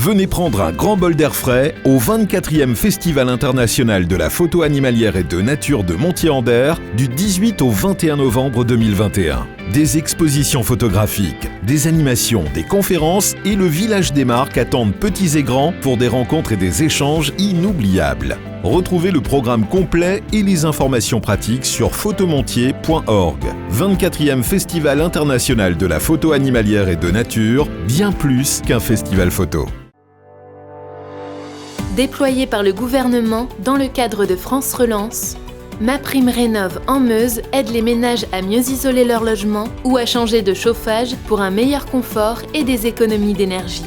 Venez prendre un grand bol d'air frais au 24e Festival international de la photo animalière et de nature de Montier-en-Der du 18 au 21 novembre 2021. Des expositions photographiques, des animations, des conférences et le village des marques attendent petits et grands pour des rencontres et des échanges inoubliables. Retrouvez le programme complet et les informations pratiques sur photomontier.org. 24e Festival international de la photo animalière et de nature, bien plus qu'un festival photo. Déployé par le gouvernement dans le cadre de France Relance, MaPrimeRénov' en Meuse aide les ménages à mieux isoler leur logement ou à changer de chauffage pour un meilleur confort et des économies d'énergie.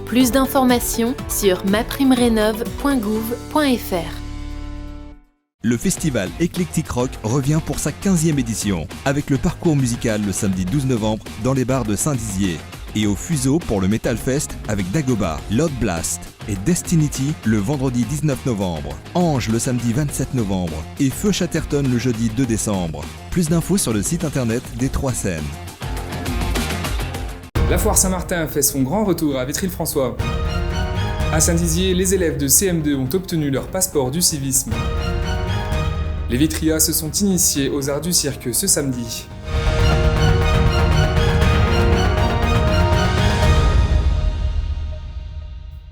Plus d'informations sur maprimerenov.gouv.fr. Le festival Eclectic Rock revient pour sa 15e édition, avec le parcours musical le samedi 12 novembre dans les bars de Saint-Dizier. Et au Fuseau pour le Metal Fest avec Dagoba, Loud Blast et Destinity le vendredi 19 novembre, Ange le samedi 27 novembre et Feu Chatterton le jeudi 2 décembre. Plus d'infos sur le site internet des Trois Scènes. La foire Saint-Martin fait son grand retour à Vitry-le-François. À Saint-Dizier, les élèves de CM2 ont obtenu leur passeport du civisme. Les Vitrias se sont initiés aux arts du cirque ce samedi.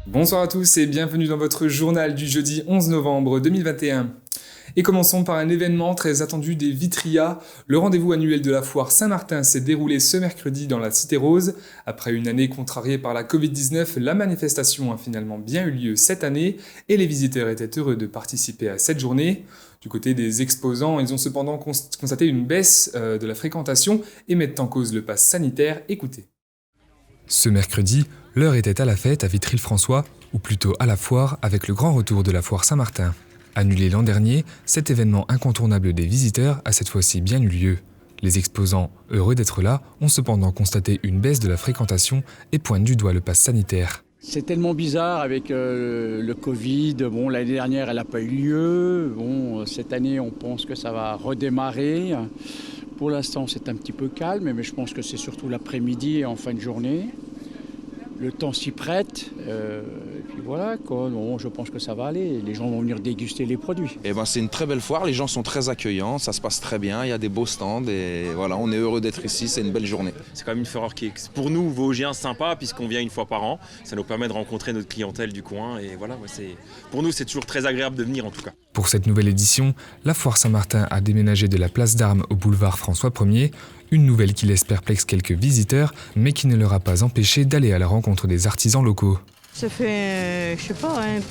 Bonsoir à tous et bienvenue dans votre journal du jeudi 11 novembre 2021. Et commençons par un événement très attendu des Vitrias. Le rendez-vous annuel de la foire Saint-Martin s'est déroulé ce mercredi dans la Cité Rose. Après une année contrariée par la Covid-19, la manifestation a finalement bien eu lieu cette année et les visiteurs étaient heureux de participer à cette journée. Du côté des exposants, ils ont cependant constaté une baisse de la fréquentation et mettent en cause le pass sanitaire. Écoutez. Ce mercredi, l'heure était à la fête à Vitry-le-François, ou plutôt à la foire avec le grand retour de la foire Saint-Martin. Annulé l'an dernier, cet événement incontournable des visiteurs a cette fois-ci bien eu lieu. Les exposants, heureux d'être là, ont cependant constaté une baisse de la fréquentation et pointent du doigt le pass sanitaire. C'est tellement bizarre avec le Covid. Bon, l'année dernière, elle n'a pas eu lieu. Bon, cette année, on pense que ça va redémarrer. Pour l'instant, c'est un petit peu calme, mais je pense que c'est surtout l'après-midi et en fin de journée. Le temps s'y prête, et puis voilà, quoi. Bon, je pense que ça va aller. Les gens vont venir déguster les produits. C'est une très belle foire, les gens sont très accueillants, ça se passe très bien, il y a des beaux stands et voilà, on est heureux d'être ici, c'est une belle journée. C'est quand même une foire qui est pour nous, Vosgiens, sympa puisqu'on vient une fois par an. Ça nous permet de rencontrer notre clientèle du coin et voilà, pour nous c'est toujours très agréable de venir en tout cas. Pour cette nouvelle édition, la foire Saint-Martin a déménagé de la place d'Armes au boulevard François 1er, une nouvelle qui laisse perplexe quelques visiteurs, mais qui ne leur a pas empêché d'aller à la rencontre des artisans locaux. Ça fait,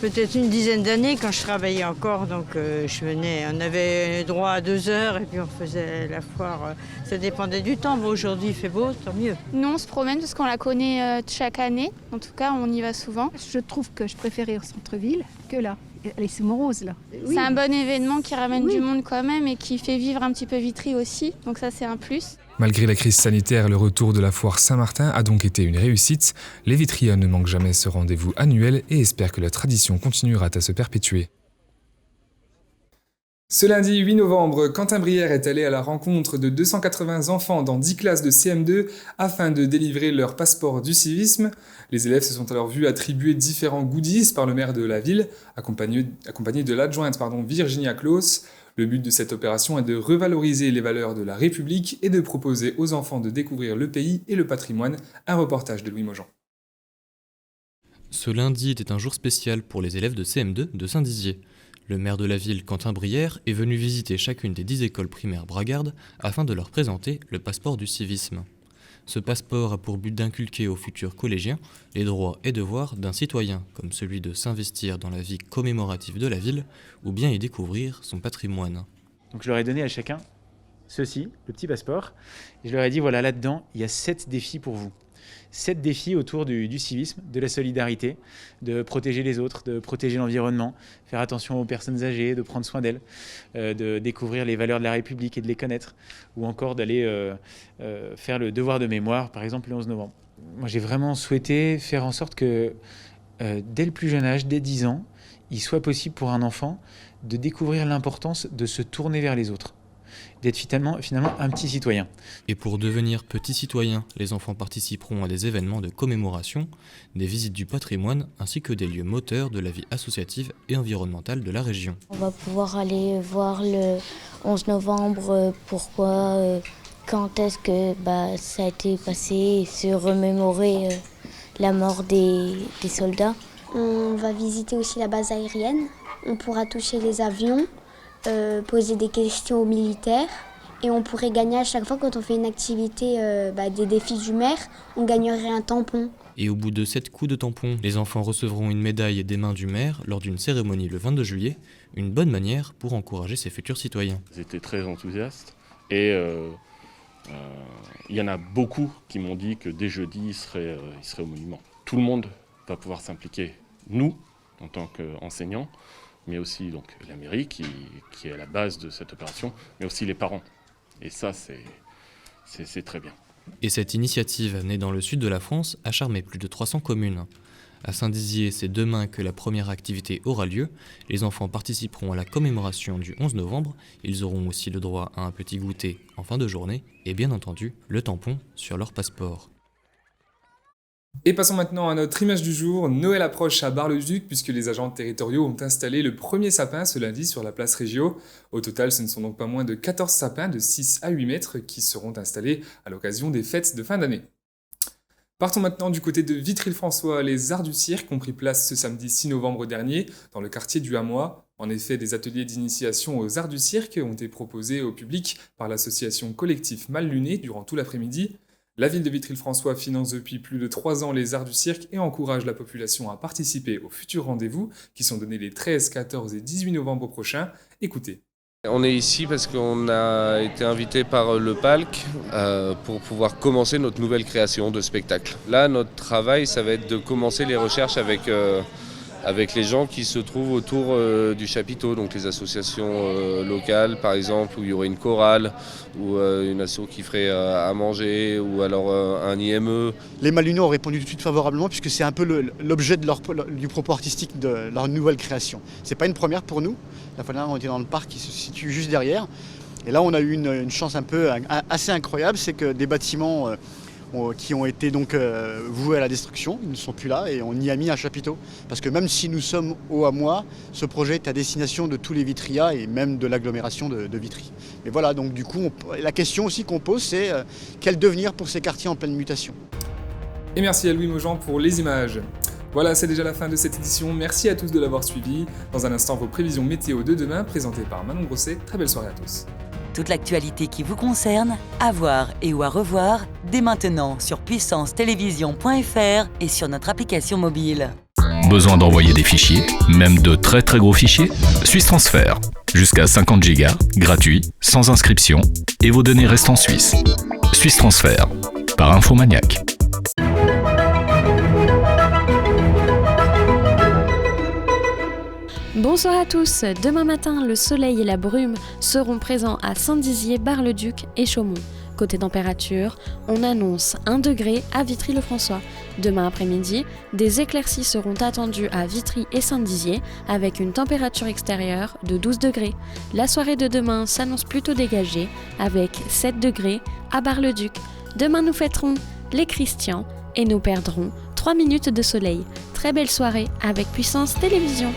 peut-être une dizaine d'années quand je travaillais encore, donc je venais, on avait droit à 2 heures et puis on faisait la foire, ça dépendait du temps, mais aujourd'hui il fait beau, tant mieux. Nous on se promène parce qu'on la connaît chaque année, en tout cas on y va souvent. Je trouve que je préférais au centre-ville que là. Elle est sous Montrose là. Oui. C'est un bon événement qui ramène du monde quand même et qui fait vivre un petit peu Vitry aussi, donc ça c'est un plus. Malgré la crise sanitaire, le retour de la foire Saint-Martin a donc été une réussite. Les Vitrias ne manquent jamais ce rendez-vous annuel et espèrent que la tradition continuera à se perpétuer. Ce lundi 8 novembre, Quentin Brière est allé à la rencontre de 280 enfants dans 10 classes de CM2 afin de délivrer leur passeport du civisme. Les élèves se sont alors vus attribuer différents goodies par le maire de la ville, accompagné de l'adjointe Virginia Claus. Le but de cette opération est de revaloriser les valeurs de la République et de proposer aux enfants de découvrir le pays et le patrimoine. Un reportage de Louis Maujean. Ce lundi était un jour spécial pour les élèves de CM2 de Saint-Dizier. Le maire de la ville, Quentin Brière, est venu visiter chacune des 10 écoles primaires bragardes afin de leur présenter le passeport du civisme. Ce passeport a pour but d'inculquer aux futurs collégiens les droits et devoirs d'un citoyen, comme celui de s'investir dans la vie commémorative de la ville ou bien y découvrir son patrimoine. Donc je leur ai donné à chacun ceci, le petit passeport, et je leur ai dit voilà, là-dedans, il y a 7 défis pour vous. 7 défis autour du civisme, de la solidarité, de protéger les autres, de protéger l'environnement, faire attention aux personnes âgées, de prendre soin d'elles, de découvrir les valeurs de la République et de les connaître, ou encore d'aller faire le devoir de mémoire, par exemple le 11 novembre. Moi j'ai vraiment souhaité faire en sorte que dès le plus jeune âge, dès 10 ans, il soit possible pour un enfant de découvrir l'importance de se tourner vers les autres. d'être finalement un petit citoyen. Et pour devenir petits citoyens, les enfants participeront à des événements de commémoration, des visites du patrimoine ainsi que des lieux moteurs de la vie associative et environnementale de la région. On va pouvoir aller voir le 11 novembre, quand est-ce que ça a été passé, et se remémorer la mort des soldats. On va visiter aussi la base aérienne, on pourra toucher les avions, poser des questions aux militaires et on pourrait gagner à chaque fois quand on fait une activité des défis du maire, on gagnerait un tampon. Et au bout de 7 coups de tampon, les enfants recevront une médaille des mains du maire lors d'une cérémonie le 22 juillet, une bonne manière pour encourager ses futurs citoyens. Ils étaient très enthousiastes et il y en a beaucoup qui m'ont dit que dès jeudi, ils seraient au monument. Tout le monde va pouvoir s'impliquer, nous, en tant qu'enseignants, mais aussi donc, la mairie qui est à la base de cette opération, mais aussi les parents. Et ça, c'est très bien. Et cette initiative, née dans le sud de la France, a charmé plus de 300 communes. À Saint-Dizier, c'est demain que la première activité aura lieu. Les enfants participeront à la commémoration du 11 novembre. Ils auront aussi le droit à un petit goûter en fin de journée et bien entendu le tampon sur leur passeport. Et passons maintenant à notre image du jour. Noël approche à Bar-le-Duc puisque les agents territoriaux ont installé le premier sapin ce lundi sur la place Régio. Au total, ce ne sont donc pas moins de 14 sapins de 6 à 8 mètres qui seront installés à l'occasion des fêtes de fin d'année. Partons maintenant du côté de Vitry-le-François. Les Arts du Cirque ont pris place ce samedi 6 novembre dernier dans le quartier du Hamois. En effet, des ateliers d'initiation aux Arts du Cirque ont été proposés au public par l'association Collectif Mal Luné durant tout l'après-midi. La ville de Vitry-le-François finance depuis plus de 3 ans les Arts du Cirque et encourage la population à participer aux futurs rendez-vous qui sont donnés les 13, 14 et 18 novembre prochains. Écoutez. On est ici parce qu'on a été invité par le Palc pour pouvoir commencer notre nouvelle création de spectacle. Là, notre travail, ça va être de commencer les recherches avec les gens qui se trouvent autour du chapiteau, donc les associations locales par exemple, où il y aurait une chorale, ou une asso qui ferait à manger, ou alors un IME. Les Malunais ont répondu tout de suite favorablement puisque c'est un peu l'objet du propos artistique de leur nouvelle création. C'est pas une première pour nous, la fois dernière on était dans le parc qui se situe juste derrière, et là on a eu une chance assez incroyable, c'est que des bâtiments qui ont été donc voués à la destruction, ils ne sont plus là et on y a mis un chapiteau. Parce que même si nous sommes au Hamois, ce projet est à destination de tous les Vitrias et même de l'agglomération de Vitry. Et voilà, donc du coup, la question aussi qu'on pose, c'est quel devenir pour ces quartiers en pleine mutation. Et merci à Louis Maujean pour les images. Voilà, c'est déjà la fin de cette édition. Merci à tous de l'avoir suivi. Dans un instant, vos prévisions météo de demain, présentées par Manon Grosset. Très belle soirée à tous. Toute l'actualité qui vous concerne, à voir et ou à revoir, dès maintenant sur puissancetélévision.fr et sur notre application mobile. Besoin d'envoyer des fichiers, même de très très gros fichiers? Suisse Transfert. Jusqu'à 50 Go, gratuit, sans inscription, et vos données restent en Suisse. Suisse Transfert, par Infomaniac. Bonsoir à tous, demain matin, le soleil et la brume seront présents à Saint-Dizier, Bar-le-Duc et Chaumont. Côté température, on annonce 1 degré à Vitry-le-François. Demain après-midi, des éclaircies seront attendues à Vitry et Saint-Dizier avec une température extérieure de 12 degrés. La soirée de demain s'annonce plutôt dégagée avec 7 degrés à Bar-le-Duc. Demain nous fêterons les Christians et nous perdrons 3 minutes de soleil. Très belle soirée avec Puissance Télévision.